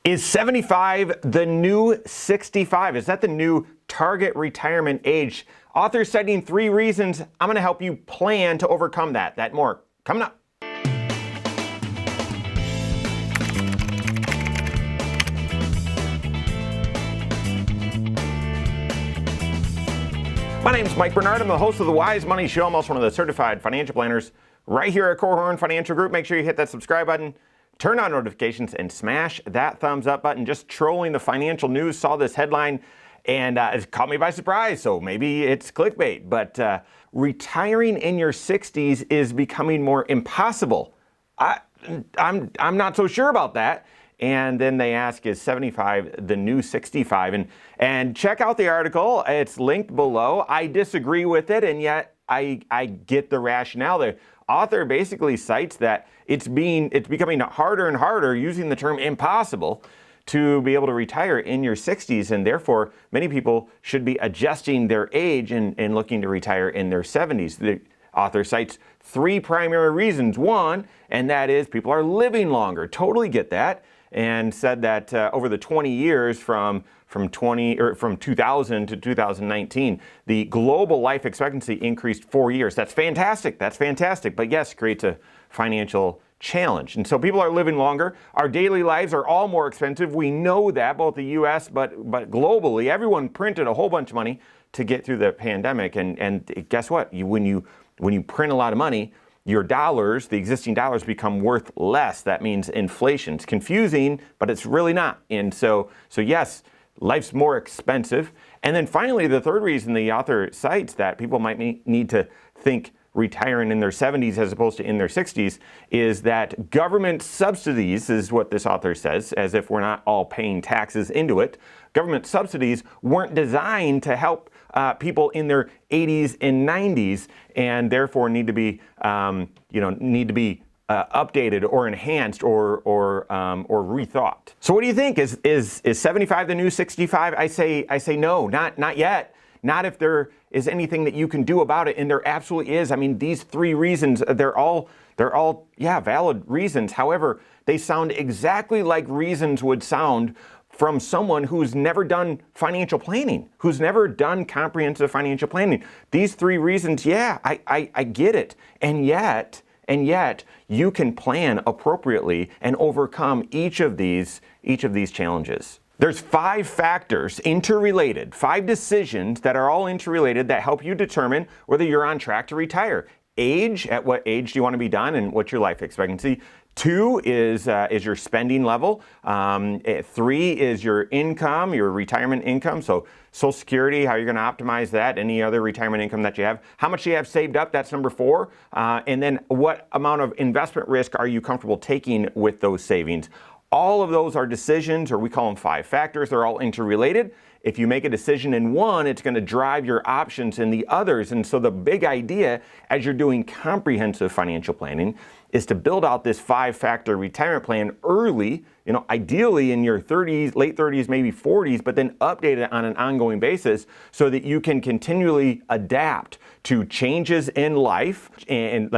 Is 75 the new 65? Is that the new target retirement age? Author citing 3 reasons. I'm going to help you plan to overcome that. That more coming up. My name is Mike Bernard. I'm the host of the Wise Money Show. I'm also one of the certified financial planners right here at Korhorn Financial Group. Make sure you hit that subscribe button, turn on notifications, and smash that thumbs up button. Just trolling the financial news, saw this headline, and it caught me by surprise, so maybe it's clickbait. But retiring in your 60s is becoming more impossible. I'm not so sure about that. And then they ask, is 75 the new 65? And check out the article. It's linked below. I disagree with it, and yet I get the rationale. The author basically cites that it's becoming harder and harder, using the term impossible, to be able to retire in your 60s, and therefore many people should be adjusting their age and looking to retire in their 70s. The author cites 3 primary reasons. One, and that is people are living longer. Totally get that. And said that over the 20 years from 2000 to 2019, the global life expectancy increased 4 years. That's fantastic. That's fantastic. But yes, creates a financial challenge. And so people are living longer. Our daily lives are all more expensive. We know that, both the U.S. but globally. Everyone printed a whole bunch of money to get through the pandemic. And guess what? When you print a lot of money, your dollars, the existing dollars, become worth less. That means inflation. It's confusing, but it's really not. And so yes, life's more expensive. And then finally, the third reason the author cites that people might need to think retiring in their 70s as opposed to in their 60s is that government subsidies, is what this author says, as if we're not all paying taxes into it. Government subsidies weren't designed to help people in their 80s and 90s, and therefore need to be updated or enhanced or rethought. So what do you think? Is 75 the new 65? I say no, not yet. Not if there is anything that you can do about it, and there absolutely is. I mean, these 3 reasons, they're all valid reasons. However, they sound exactly like reasons would sound from someone who's never done financial planning, who's never done comprehensive financial planning. These 3 reasons, I get it. And yet you can plan appropriately and overcome each of these challenges. There's 5 factors, interrelated, 5 decisions that are all interrelated that help you determine whether you're on track to retire. Age, at what age do you want to be done, and what's your life expectancy? 2 is your spending level. 3 is your income, your retirement income. So Social Security, how you're going to optimize that, any other retirement income that you have. How much do you have saved up? That's number 4. And then what amount of investment risk are you comfortable taking with those savings? All of those are decisions, or we call them 5 factors. They're all interrelated. If you make a decision in one, it's going to drive your options in the others. And so the big idea as you're doing comprehensive financial planning is to build out this 5-factor retirement plan early, ideally in your 30s, late 30s, maybe 40s, but then update it on an ongoing basis so that you can continually adapt to changes in life and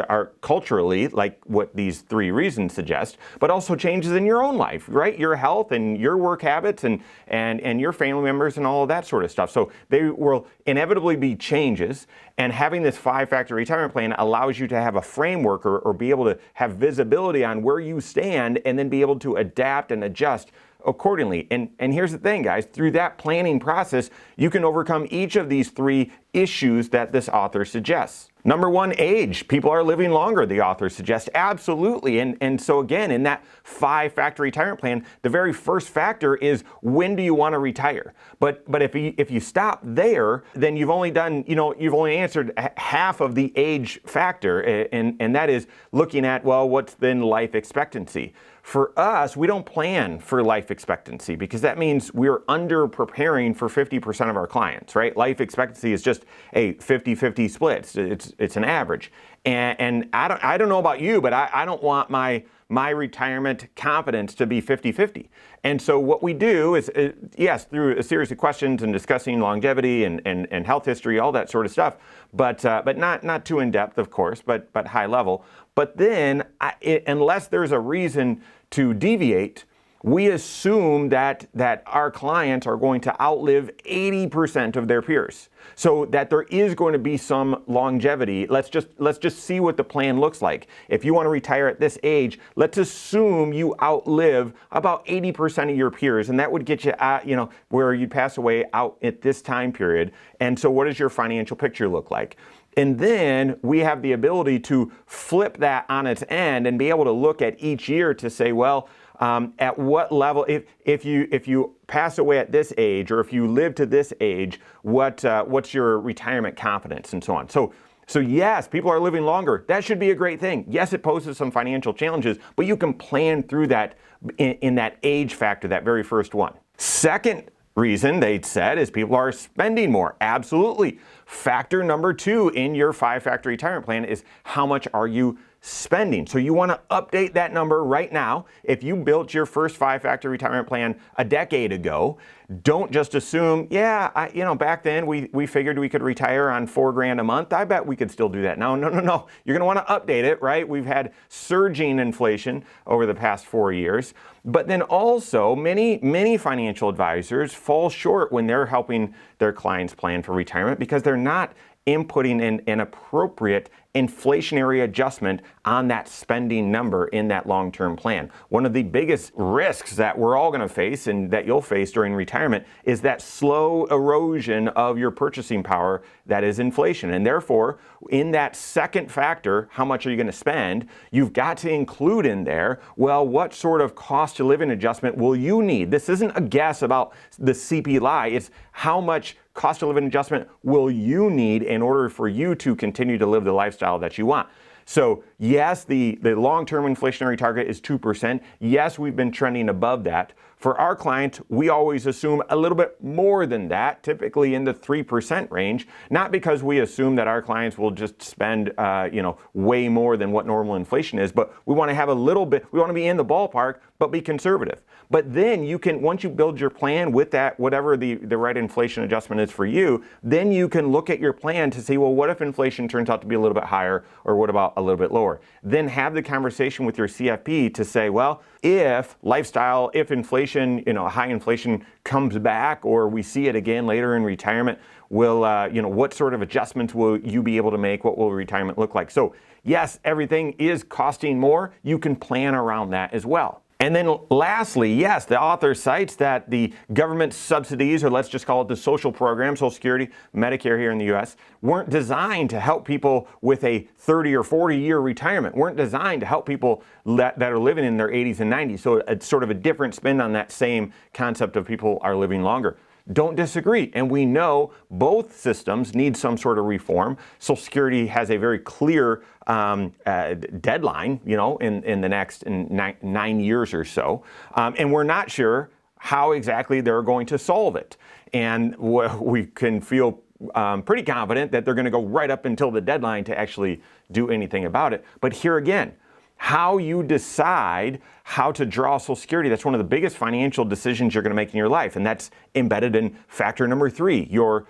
are culturally, like what these 3 reasons suggest, but also changes in your own life, right? Your health and your work habits and your family members and all of that sort of stuff. So they will inevitably be changes, and having this 5-factor retirement plan allows you to have a framework or be able to have visibility on where you stand and then be able to adapt and adjust accordingly. And here's the thing, guys, through that planning process, you can overcome each of these 3 issues that this author suggests. Number 1, age. People are living longer, the author suggests. Absolutely. And so again, in that 5-factor retirement plan, the very first factor is, when do you want to retire? But if you stop there, then you've only answered half of the age factor, and that is looking at, well, what's then life expectancy? For us, we don't plan for life expectancy because that means we're under preparing for 50% of our clients, right? Life expectancy is just a 50-50 split. It's an average. And I don't know about you, but I don't want my retirement confidence to be 50-50. And so what we do is, yes, through a series of questions and discussing longevity and health history, all that sort of stuff, but not too in depth, of course, but high level. But then, unless there's a reason to deviate, We assume that our clients are going to outlive 80% of their peers, so that there is going to be some longevity. Let's just see what the plan looks like. If you want to retire at this age, let's assume you outlive about 80% of your peers, and that would get you at, where you'd pass away out at this time period. And so what does your financial picture look like? And then we have the ability to flip that on its end and be able to look at each year to say, well, at what level, if you pass away at this age, or if you live to this age, what's your retirement confidence and so on. So yes, people are living longer. That should be a great thing. Yes, it poses some financial challenges, but you can plan through that in that age factor, that very first one. Second reason they said is people are spending more. Absolutely. Factor number 2 in your 5-factor retirement plan is how much are you spending. So you want to update that number right now. If you built your first 5-factor retirement plan a decade ago, don't just assume, back then we figured we could retire on $4,000 a month. I bet we could still do that. No. You're going to want to update it, right? We've had surging inflation over the past 4 years. But then also many financial advisors fall short when they're helping their clients plan for retirement because they're not inputting an appropriate inflationary adjustment on that spending number in that long-term plan. One of the biggest risks that we're all going to face and that you'll face during retirement is that slow erosion of your purchasing power that is inflation. And therefore, in that second factor, how much are you going to spend, you've got to include in there, well, what sort of cost of living adjustment will you need? This isn't a guess about the CPI, it's how much cost of living adjustment will you need in order for you to continue to live the lifestyle that you want. So yes, the long-term inflationary target is 2%. Yes, we've been trending above that. For our clients, we always assume a little bit more than that, typically in the 3% range, not because we assume that our clients will just spend way more than what normal inflation is, but we want to have a little bit, we want to be in the ballpark, but be conservative. But then you can, once you build your plan with that, whatever the right inflation adjustment is for you, then you can look at your plan to see, well, what if inflation turns out to be a little bit higher, or what about a little bit lower? Then have the conversation with your CFP to say, well, if inflation, high inflation comes back, or we see it again later in retirement, will, what sort of adjustments will you be able to make? What will retirement look like? So yes, everything is costing more. You can plan around that as well. And then lastly, yes, the author cites that the government subsidies, or let's just call it the social program, Social Security, Medicare here in the U.S., weren't designed to help people with a 30 or 40-year retirement, weren't designed to help people that are living in their 80s and 90s. So it's sort of a different spin on that same concept of people are living longer. Don't disagree. And we know both systems need some sort of reform. Social Security has a very clear deadline, in the next 9 years or so. And we're not sure how exactly they're going to solve it. And we can feel pretty confident that they're going to go right up until the deadline to actually do anything about it. But here again, how you decide how to draw Social Security, that's one of the biggest financial decisions you're going to make in your life. And that's embedded in factor number 3, your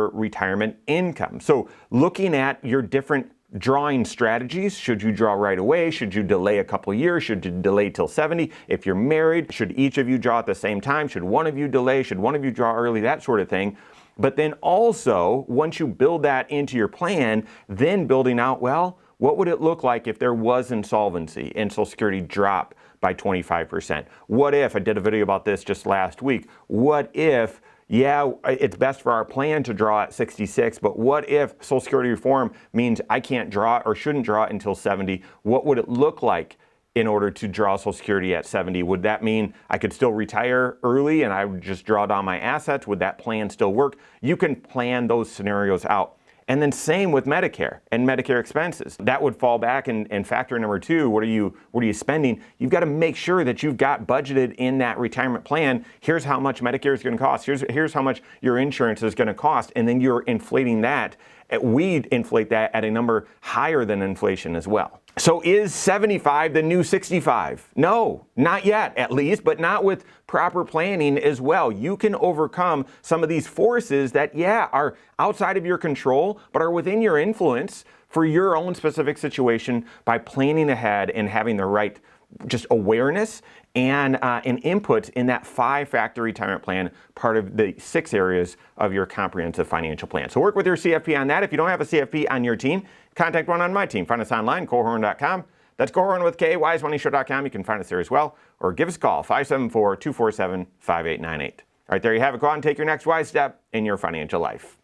retirement income. So looking at your different drawing strategies, should you draw right away? Should you delay a couple years? Should you delay till 70? If you're married, should each of you draw at the same time? Should one of you delay? Should one of you draw early? That sort of thing. But then also, once you build that into your plan, then building out, well, what would it look like if there was insolvency and Social Security dropped by 25%? What if, I did a video about this just last week, what if, it's best for our plan to draw at 66, but what if Social Security reform means I can't draw or shouldn't draw it until 70? What would it look like in order to draw Social Security at 70? Would that mean I could still retire early and I would just draw down my assets? Would that plan still work? You can plan those scenarios out. And then same with Medicare and Medicare expenses. That would fall back in factor number 2. What are you spending? You've got to make sure that you've got budgeted in that retirement plan. Here's how much Medicare is going to cost. Here's how much your insurance is going to cost. And then you're inflating that. We inflate that at a number higher than inflation as well. So is 75 the new 65? No, not yet at least, but not with proper planning as well. You can overcome some of these forces that, are outside of your control, but are within your influence for your own specific situation by planning ahead and having the right just awareness and inputs in that 5-factor retirement plan, part of the 6 areas of your comprehensive financial plan. So work with your CFP on that. If you don't have a CFP on your team, contact one on my team. Find us online, Korhorn.com. That's Korhorn with K, wisemoneyshow.com. You can find us there as well, or give us a call, 574-247-5898. All right, there you have it. Go out and take your next wise step in your financial life.